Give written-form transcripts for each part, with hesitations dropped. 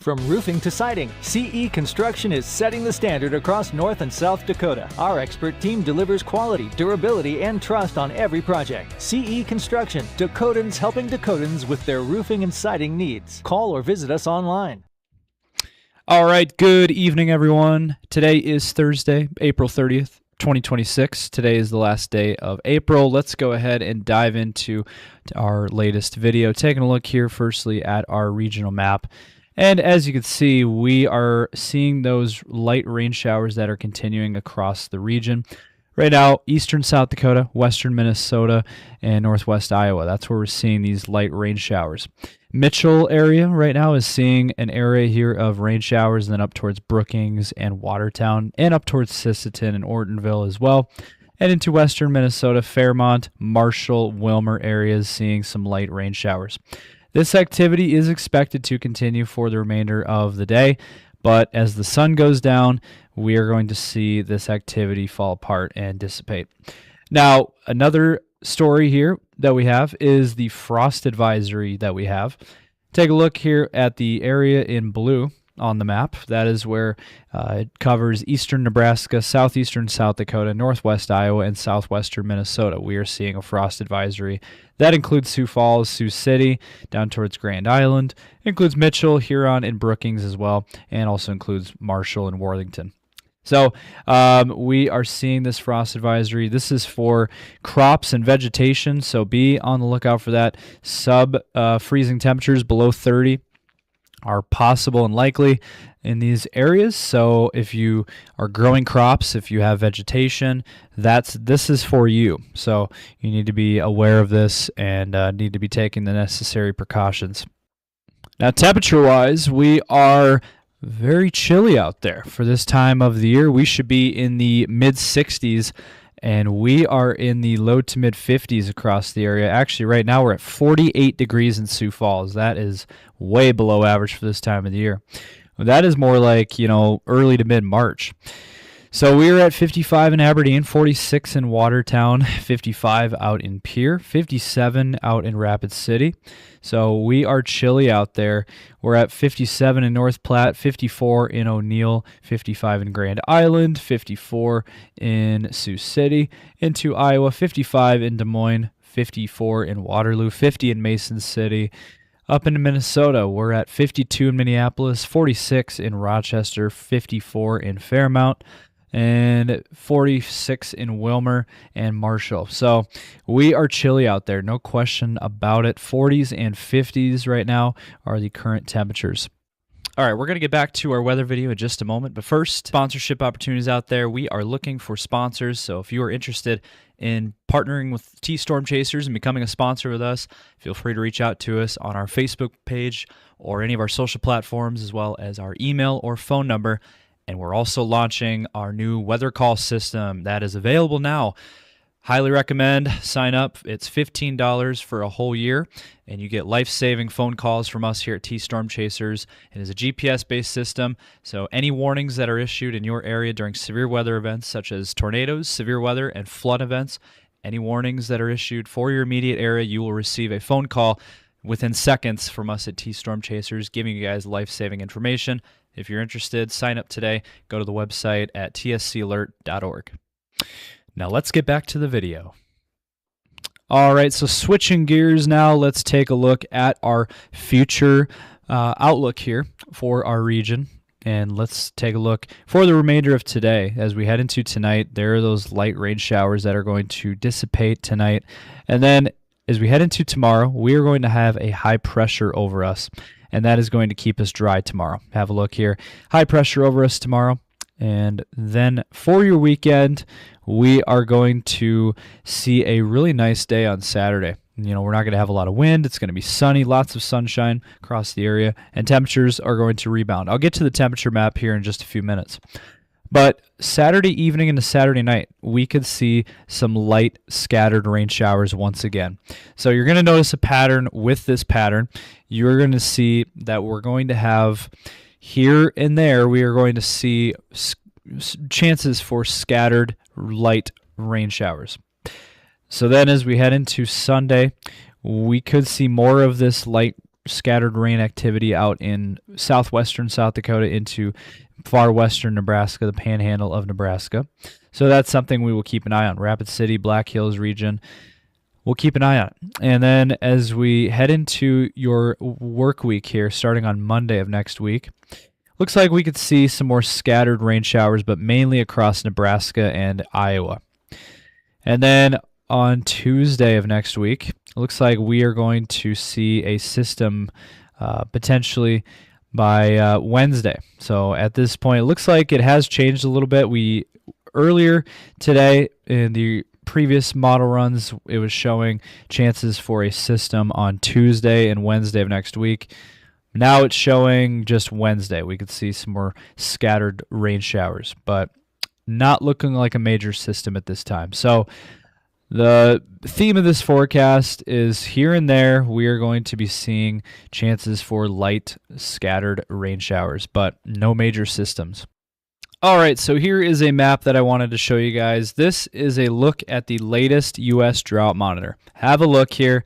From roofing to siding, CE Construction is setting the standard across North and South Dakota. Our expert team delivers quality, durability, and trust on every project. CE Construction, Dakotans helping Dakotans with their roofing and siding needs. Call or visit us online. All right, good evening, everyone. Today is Thursday, April 30th, 2026. Today is the last day of April. Let's go ahead and dive into our latest video. Taking a look here firstly at our regional map. And as you can see, we are seeing those light rain showers that are continuing across the region. Right now, eastern South Dakota, western Minnesota, and northwest Iowa. That's where we're seeing these light rain showers. Mitchell area right now is seeing an area here of rain showers, and then up towards Brookings and Watertown, and up towards Sisseton and Ortonville as well. And into western Minnesota, Fairmont, Marshall, Wilmer areas seeing some light rain showers. This activity is expected to continue for the remainder of the day, but as the sun goes down, we are going to see this activity fall apart and dissipate. Now, another story here that we have is the frost advisory that we have. Take a look here at the area in blue on the map. That is where it covers eastern Nebraska, southeastern South Dakota, northwest Iowa, and southwestern Minnesota. We are seeing a frost advisory. That includes Sioux Falls, Sioux City, down towards Grand Island. It includes Mitchell, Huron, and Brookings as well, and also includes Marshall and Worthington. So we are seeing this frost advisory. This is for crops and vegetation, so be on the lookout for that. Sub-freezing temperatures below 30 are possible and likely in these areas. So if you are growing crops, if you have vegetation, this is for you. So you need to be aware of this and need to be taking the necessary precautions. Now, temperature-wise, we are very chilly out there for this time of the year. We should be in the mid-60s, and we are in the low to mid-50s across the area. Actually, right now we're at 48 degrees in Sioux Falls. That is way below average for this time of the year. That is more like, early to mid-March. So we are at 55 in Aberdeen, 46 in Watertown, 55 out in Pierre, 57 out in Rapid City. So we are chilly out there. We're at 57 in North Platte, 54 in O'Neill, 55 in Grand Island, 54 in Sioux City, into Iowa, 55 in Des Moines, 54 in Waterloo, 50 in Mason City. Up in Minnesota, we're at 52 in Minneapolis, 46 in Rochester, 54 in Fairmount, and 46 in Wilmer and Marshall. So we are chilly out there, no question about it. 40s and 50s right now are the current temperatures. All right, we're going to get back to our weather video in just a moment, but first, sponsorship opportunities out there. We are looking for sponsors, so if you are interested in partnering with T-Storm Chasers and becoming a sponsor with us, feel free to reach out to us on our Facebook page or any of our social platforms, as well as our email or phone number. And we're also launching our new weather call system that is available now. Highly recommend. Sign up. It's $15 for a whole year, and you get life-saving phone calls from us here at T-Storm Chasers. It is a GPS-based system, so any warnings that are issued in your area during severe weather events such as tornadoes, severe weather, and flood events, any warnings that are issued for your immediate area, you will receive a phone call within seconds from us at T-Storm Chasers, giving you guys life-saving information. If you're interested, sign up today. Go to the website at tscalert.org. Now let's get back to the video. All right, so switching gears now, let's take a look at our future outlook here for our region. And let's take a look for the remainder of today. As we head into tonight, there are those light rain showers that are going to dissipate tonight. And then as we head into tomorrow, we are going to have a high pressure over us, and that is going to keep us dry tomorrow. Have a look here. High pressure over us tomorrow. And then for your weekend, we are going to see a really nice day on Saturday. We're not going to have a lot of wind. It's going to be sunny, lots of sunshine across the area, and temperatures are going to rebound. I'll get to the temperature map here in just a few minutes. But Saturday evening into Saturday night, we could see some light scattered rain showers once again. So you're going to notice a pattern with this pattern. You're going to see that we're going to have here and there, we are going to see chances for scattered light rain showers. So then as we head into Sunday, we could see more of this light scattered rain activity out in southwestern South Dakota into far western Nebraska, the panhandle of Nebraska. So that's something we will keep an eye on. Rapid City, Black Hills region, we'll keep an eye on it. And then as we head into your work week here, starting on Monday of next week, looks like we could see some more scattered rain showers, but mainly across Nebraska and Iowa. And then on Tuesday of next week, it looks like we are going to see a system potentially by Wednesday. So at this point, it looks like it has changed a little bit. Earlier today in the previous model runs, it was showing chances for a system on Tuesday and Wednesday of next week. Now it's showing just Wednesday. We could see some more scattered rain showers, but not looking like a major system at this time. So the theme of this forecast is here and there we are going to be seeing chances for light scattered rain showers, but no major systems. All right, so here is a map that I wanted to show you guys. This is a look at the latest U.S. drought monitor. Have a look here.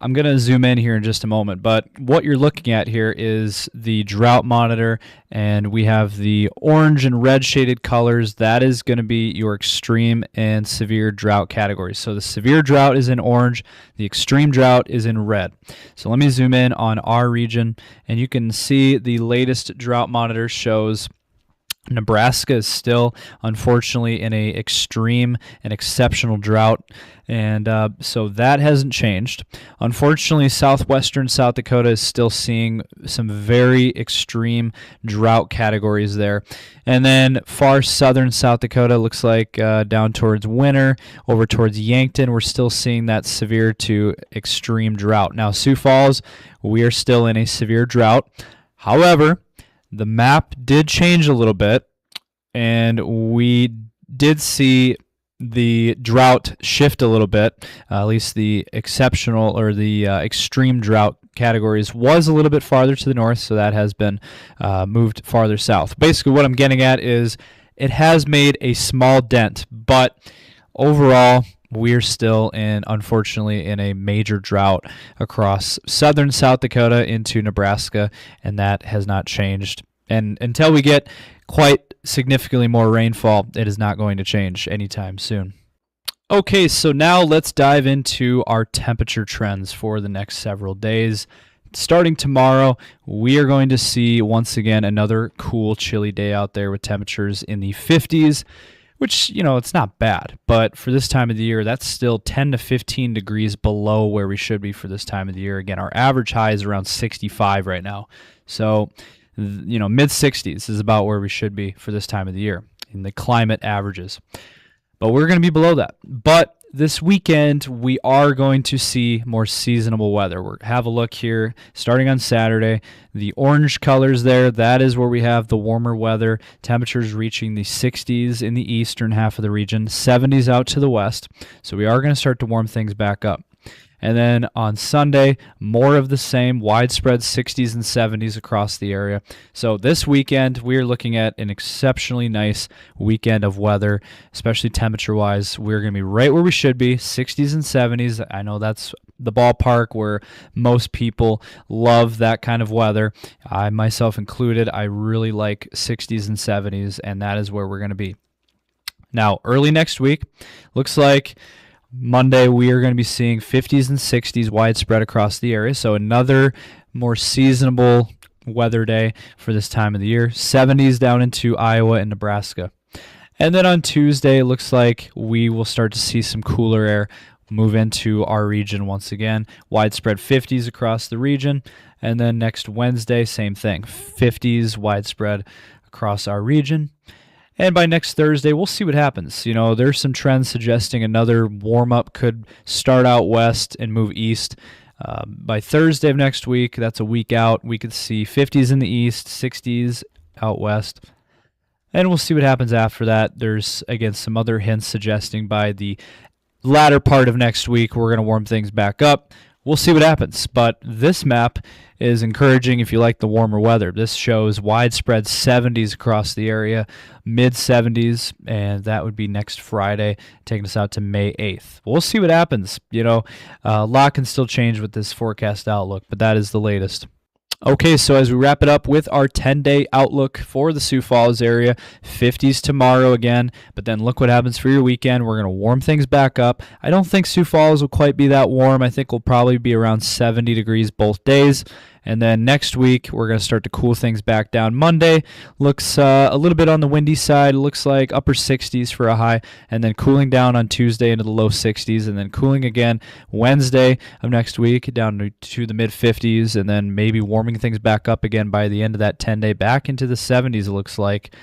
I'm going to zoom in here in just a moment, but what you're looking at here is the drought monitor, and we have the orange and red shaded colors. That is going to be your extreme and severe drought categories. So the severe drought is in orange, the extreme drought is in red. So let me zoom in on our region, and you can see the latest drought monitor shows Nebraska is still, unfortunately, in a extreme and exceptional drought, and so that hasn't changed. Unfortunately, southwestern South Dakota is still seeing some very extreme drought categories there. And then far southern South Dakota looks like down towards Winter, over towards Yankton, we're still seeing that severe to extreme drought. Now, Sioux Falls, we are still in a severe drought. However, the map did change a little bit, and we did see the drought shift a little bit. At least the exceptional or the extreme drought categories was a little bit farther to the north, so that has been moved farther south. Basically, what I'm getting at is it has made a small dent, but overall, we're still unfortunately, in a major drought across southern South Dakota into Nebraska, and that has not changed. And until we get quite significantly more rainfall, it is not going to change anytime soon. Okay, so now let's dive into our temperature trends for the next several days. Starting tomorrow, we are going to see, once again, another cool, chilly day out there with temperatures in the 50s. Which, it's not bad, but for this time of the year, that's still 10 to 15 degrees below where we should be for this time of the year. Again, our average high is around 65 right now. So, mid 60s is about where we should be for this time of the year in the climate averages. But we're going to be below that. But this weekend, we are going to see more seasonable weather. Have a look here. Starting on Saturday, the orange colors there, that is where we have the warmer weather. Temperatures reaching the 60s in the eastern half of the region, 70s out to the west. So we are going to start to warm things back up. And then on Sunday, more of the same, widespread 60s and 70s across the area. So this weekend, we are looking at an exceptionally nice weekend of weather, especially temperature-wise. We're going to be right where we should be, 60s and 70s. I know that's the ballpark where most people love that kind of weather. I myself included, I really like 60s and 70s, and that is where we're going to be. Now, early next week, looks like Monday, we are going to be seeing 50s and 60s widespread across the area, so another more seasonable weather day for this time of the year. 70s down into Iowa and Nebraska. And then on Tuesday, it looks like we will start to see some cooler air move into our region once again. Widespread 50s across the region. And then next Wednesday, same thing. 50s widespread across our region. And by next Thursday, we'll see what happens. There's some trends suggesting another warm-up could start out west and move east. By Thursday of next week, that's a week out, we could see 50s in the east, 60s out west. And we'll see what happens after that. There's, again, some other hints suggesting by the latter part of next week, we're going to warm things back up. we'll see what happens. But this map is encouraging if you like the warmer weather. This shows widespread 70s across the area, mid 70s, and that would be next Friday, taking us out to May 8th. We'll see what happens. A lot can still change with this forecast outlook, but that is the latest. Okay, so as we wrap it up with our 10-day outlook for the Sioux Falls area, 50s tomorrow again, but then look what happens for your weekend. We're going to warm things back up. I don't think Sioux Falls will quite be that warm. I think we'll probably be around 70 degrees both days. And then next week, we're going to start to cool things back down. Monday looks a little bit on the windy side. It looks like upper 60s for a high, and then cooling down on Tuesday into the low 60s, and then cooling again Wednesday of next week down to the mid 50s, and then maybe warming things back up again by the end of that 10-day back into the 70s, it looks like.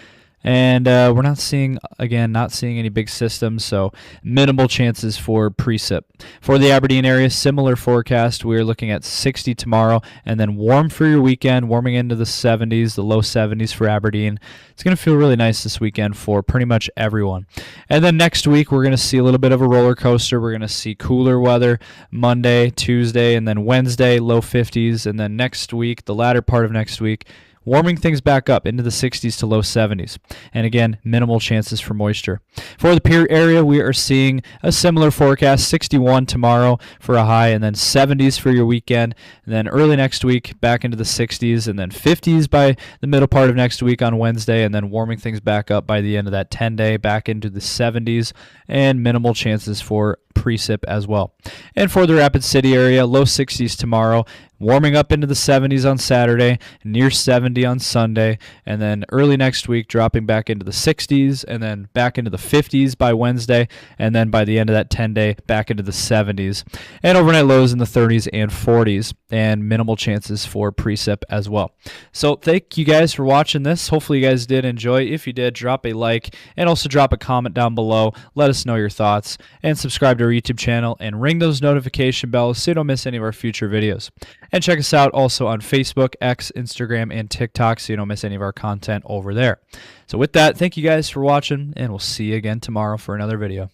And we're not seeing any big systems, so minimal chances for precip. For the Aberdeen area, similar forecast. We're looking at 60 tomorrow, and then warm for your weekend, warming into the 70s, the low 70s for Aberdeen. It's going to feel really nice this weekend for pretty much everyone. And then next week, we're going to see a little bit of a roller coaster. We're going to see cooler weather Monday, Tuesday, and then Wednesday, low 50s. And then next week, the latter part of next week, warming things back up into the 60s to low 70s. And again, minimal chances for moisture. For the Pierre area, we are seeing a similar forecast, 61 tomorrow for a high, and then 70s for your weekend. And then early next week, back into the 60s, and then 50s by the middle part of next week on Wednesday, and then warming things back up by the end of that 10-day, back into the 70s, and minimal chances for precip as well. And for the Rapid City area, low 60s tomorrow, warming up into the 70s on Saturday, near 70 on Sunday, and then early next week dropping back into the 60s, and then back into the 50s by Wednesday, and then by the end of that 10-day, back into the 70s. And overnight lows in the 30s and 40s, and minimal chances for precip as well. So thank you guys for watching this. Hopefully you guys did enjoy. If you did, drop a like, and also drop a comment down below. Let us know your thoughts, and subscribe to our YouTube channel, and ring those notification bells so you don't miss any of our future videos. And check us out also on Facebook, X, Instagram, and TikTok so you don't miss any of our content over there. So with that, thank you guys for watching, and we'll see you again tomorrow for another video.